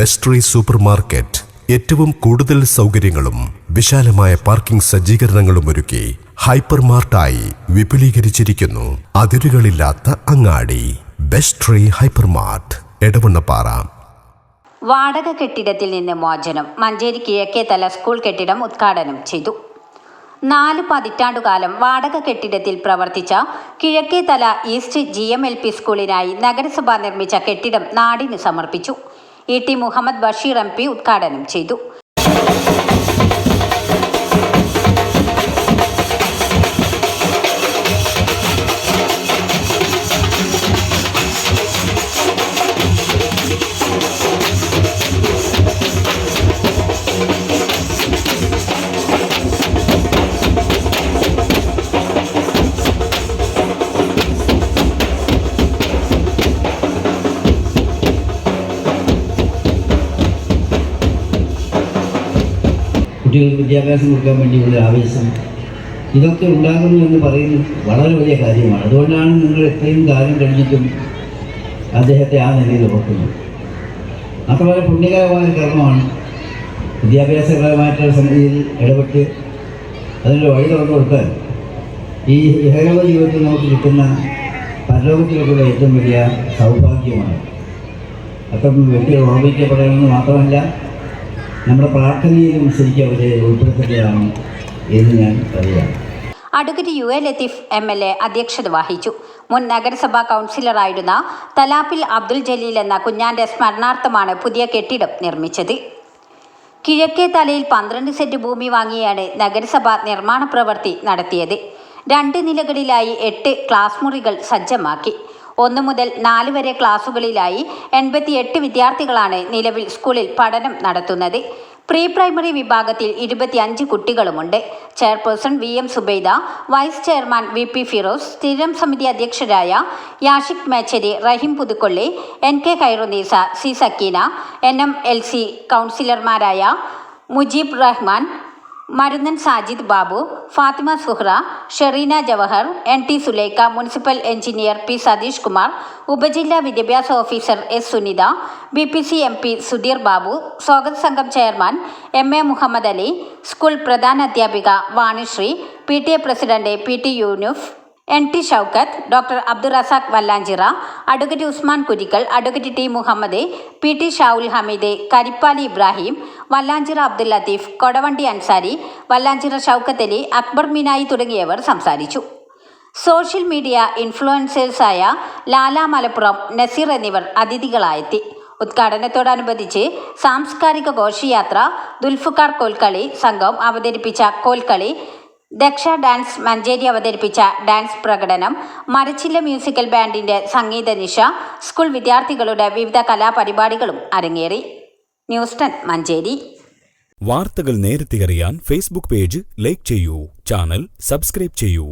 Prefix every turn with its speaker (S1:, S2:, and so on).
S1: Best super market ഏറ്റവും കൂടുതൽ സൗകര്യങ്ങളും വിശാലമായ പാർക്കിംഗ് സജ്ജീകരണങ്ങളും ഒരുക്കി ഹൈപ്പർ മാർട്ടായി വിപുലീകരിച്ചിരിക്കുന്നു. അതിരുകളില്ലാത്ത അങ്ങാടി. Best hyper mart, Edavannappara.
S2: വാടക കെട്ടിടത്തിൽ നിന്ന് മോചനം. മഞ്ചേരി കിഴക്കേതല സ്കൂൾ കെട്ടിടം ഉദ്ഘാടനം ചെയ്തു. 4 പതിറ്റാണ്ടുകാലം വാടക കെട്ടിടത്തിൽ പ്രവർത്തിച്ച കിഴക്കേതല ഈസ്റ്റ് GMLP സ്കൂളിനായി നഗരസഭ നിർമ്മിച്ച കെട്ടിടം നാടിന് സമർപ്പിച്ചു. ET മുഹമ്മദ് ബഷീർ MP ഉദ്ഘാടനം ചെയ്തു.
S3: കുട്ടികൾക്ക് വിദ്യാഭ്യാസം കൊടുക്കാൻ വേണ്ടിയുള്ള ആവേശം ഇതൊക്കെ ഉണ്ടാകുന്നു എന്ന് പറയുന്നത് വളരെ വലിയ കാര്യമാണ്. അതുകൊണ്ടാണ് നിങ്ങൾ എത്രയും കാലം കഴിഞ്ഞിട്ടും അദ്ദേഹത്തെ ആ നിലയിൽ ഓർക്കുന്നത്. അത്ര വളരെ പുണ്യകരമായ കർമ്മമാണ്. വിദ്യാഭ്യാസപരമായിട്ടുള്ള സംഗതിയിൽ ഇടപെട്ട് അതിൻ്റെ വഴി തുറന്നു കൊടുക്കാൻ ഈ ഇഹലോക ജീവിതത്തിൽ നമുക്ക് കിട്ടുന്ന പരലോകത്തിലേക്കുള്ള ഏറ്റവും വലിയ സൗഭാഗ്യമാണ്. അത്തരം വ്യക്തികൾ ഓർമ്മിക്കപ്പെടണമെന്ന് മാത്രമല്ല, നമ്മുടെ പ്രാർത്ഥനയിലും ശരിക്കും അവരെ ഉൾപ്പെടുത്തുകയാണ് എന്ന് ഞാൻ പറയുകയാണ്.
S2: അഡ്വക്കേറ്റ് UA ലത്തീഫ് MLA അധ്യക്ഷത വഹിച്ചു. മുൻ നഗരസഭാ കൗൺസിലറായിരുന്ന തലാപ്പിൽ അബ്ദുൽ ജലീൽ എന്ന കുഞ്ഞാന്റെ സ്മരണാർത്ഥമാണ് പുതിയ കെട്ടിടം നിർമ്മിച്ചത്. കിഴക്കേതലയിൽ 12 സെന്റ് ഭൂമി വാങ്ങിയാണ് നഗരസഭ നിർമ്മാണ പ്രവൃത്തി നടത്തിയത്. 2 നിലകളിലായി 8 ക്ലാസ് മുറികൾ സജ്ജമാക്കി. 1 മുതൽ 4 വരെ ക്ലാസുകളിലായി 88 വിദ്യാർത്ഥികളാണ് നിലവിൽ സ്കൂളിൽ പഠനം നടത്തുന്നത്. പ്രീ പ്രൈമറി വിഭാഗത്തിൽ 25 കുട്ടികളുമുണ്ട്. Chairperson VM Zubaida, vice chairman VP Firoz, സ്ഥിരം സമിതി അധ്യക്ഷരായ യാഷിഖ് മേച്ചേരി, റഹീം Puthukkolli, NK Khairunnisa, C Sakeena, NMLC കൗൺസിലർമാരായ Mujeeb Rahman, Marunnan Sajid Babu, Fathima Suhra, Shereena Jawahar, NT Sulaikha, municipal engineer P Satheesh Kumar, ഉപജില്ലാ വിദ്യാഭ്യാസ officer S Sunitha, BPC MP Sudheer Babu, സ്വാഗത സംഘം chairman MA Muhammad Ali, school പ്രധാനാധ്യാപിക Vanishree, PTA president PT Yunuf, NT Shoukath, doctor Abdul Razak Vallanchira, advocate Usman Kurikkal, advocate T Muhammad, PT Shavul Hameed, Karippali Ibrahim, Vallanchira Abdul Latheef, Kodavandi Ansari, Vallanchira Shoukath Ali, Akbar Minayi തുടങ്ങിയവർ സംസാരിച്ചു. സോഷ്യൽ മീഡിയ ഇൻഫ്ലുവൻസേഴ്സായ ലാല മലപ്പുറം, നസീർ എന്നിവർ അതിഥികളായെത്തി. ഉദ്ഘാടനത്തോടനുബന്ധിച്ച് സാംസ്കാരിക ഘോഷയാത്ര, ദുൽഫുക്കാർ കോൽക്കളി സംഘം അവതരിപ്പിച്ച കോൽക്കളി, ദക്ഷ ഡാൻസ് മഞ്ചേരി അവതരിപ്പിച്ച ഡാൻസ് പ്രകടനം, മരച്ചില്ല മ്യൂസിക്കൽ ബാൻഡിൻ്റെ സംഗീത നിശ, സ്കൂൾ വിദ്യാർത്ഥികളുടെ വിവിധ കലാപരിപാടികളും അരങ്ങേറി. ന്യൂസ് 10 മഞ്ചേരി.
S4: വാർത്തകൾ നേരത്തെ അറിയാൻ ഫേസ്ബുക്ക് പേജ് ലൈക്ക് ചെയ്യൂ, ചാനൽ സബ്സ്ക്രൈബ് ചെയ്യൂ.